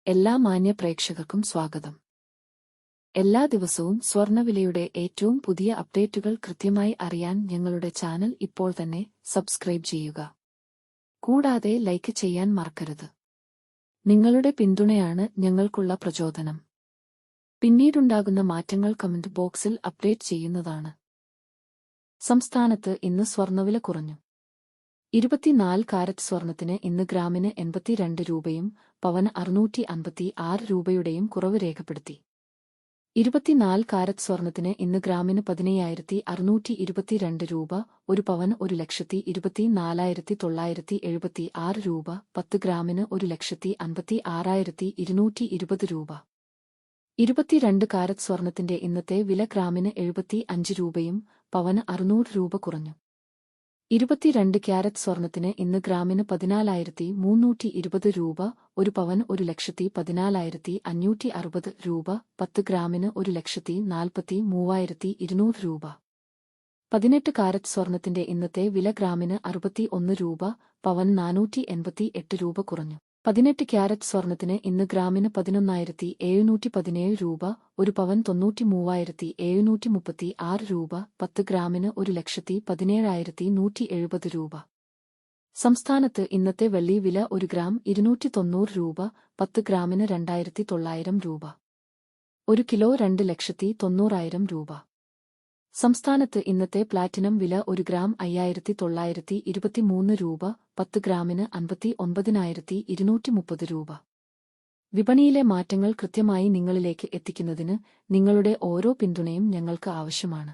എല്ലാ മാന്യ പ്രേക്ഷകർക്കും സ്വാഗതം. എല്ലാ ദിവസവും സ്വർണ്ണവിലയുടെ ഏറ്റവും പുതിയ അപ്ഡേറ്റുകൾ കൃത്യമായി അറിയാൻ ഞങ്ങളുടെ ചാനൽ ഇപ്പോൾ തന്നെ സബ്സ്ക്രൈബ് ചെയ്യുക. കൂടാതെ ലൈക്ക് ചെയ്യാൻ മറക്കരുത്. നിങ്ങളുടെ പിന്തുണയാണ് ഞങ്ങൾക്കുള്ള പ്രചോദനം. പിന്നീടുണ്ടാകുന്ന മാറ്റങ്ങൾ കമന്റ് ബോക്സിൽ അപ്ഡേറ്റ് ചെയ്യുന്നതാണ്. സംസ്ഥാനത്ത് ഇന്ന് സ്വർണ്ണവില കുറഞ്ഞു. 24 കാരറ്റ് സ്വർണത്തിന് ഇന്ന് ഗ്രാമിന് 82 രൂപയും പവന് 656 രൂപയുടെയും കുറവ് രേഖപ്പെടുത്തി. 24 കാരറ്റ് സ്വർണത്തിന് ഇന്ന് ഗ്രാമിന് 15,622 രൂപ, ഒരു പവന് 1,24,976 രൂപ, 10 ഗ്രാമിന് 1,56,220 രൂപ. 22 കാരറ്റ് സ്വർണത്തിന്റെ ഇന്നത്തെ വില ഗ്രാമിന് 75 രൂപയും പവന് 600 രൂപ കുറഞ്ഞു. 22 ക്യാരറ്റ് സ്വർണത്തിന് ഇന്ന് ഗ്രാമിന് 14,320 രൂപ, ഒരു പവന് 1,14,560 രൂപ, 10 ഗ്രാമിന് 1,43,200 രൂപ. 18 കാരറ്റ് സ്വർണത്തിന്റെ ഇന്നത്തെ വില ഗ്രാമിന് 61 രൂപ, പവന് 488 രൂപ കുറഞ്ഞു. 18 ക്യാരറ്റ് സ്വർണത്തിന് ഇന്ന് ഗ്രാമിന് 11,717 രൂപ, ഒരു പവൻ 93,736 രൂപ, 10 ഗ്രാമിന് 1,17,170 രൂപ. സംസ്ഥാനത്ത് ഇന്നത്തെ വെള്ളി വില 1 ഗ്രാം 290 രൂപ, 10 ഗ്രാമിന് 2,900 രൂപ. 1 കിലോ 2,90,000 രൂപ. സംസ്ഥാനത്ത് ഇന്നത്തെ പ്ലാറ്റിനം വില 1 ഗ്രാം 5,923 രൂപ, 10 ഗ്രാമിന് 59,230 രൂപ. വിപണിയിലെ മാറ്റങ്ങൾ കൃത്യമായി നിങ്ങളിലേക്ക് എത്തിക്കുന്നതിന് നിങ്ങളുടെ ഓരോ പിന്തുണയും ഞങ്ങൾക്ക് ആവശ്യമാണ്.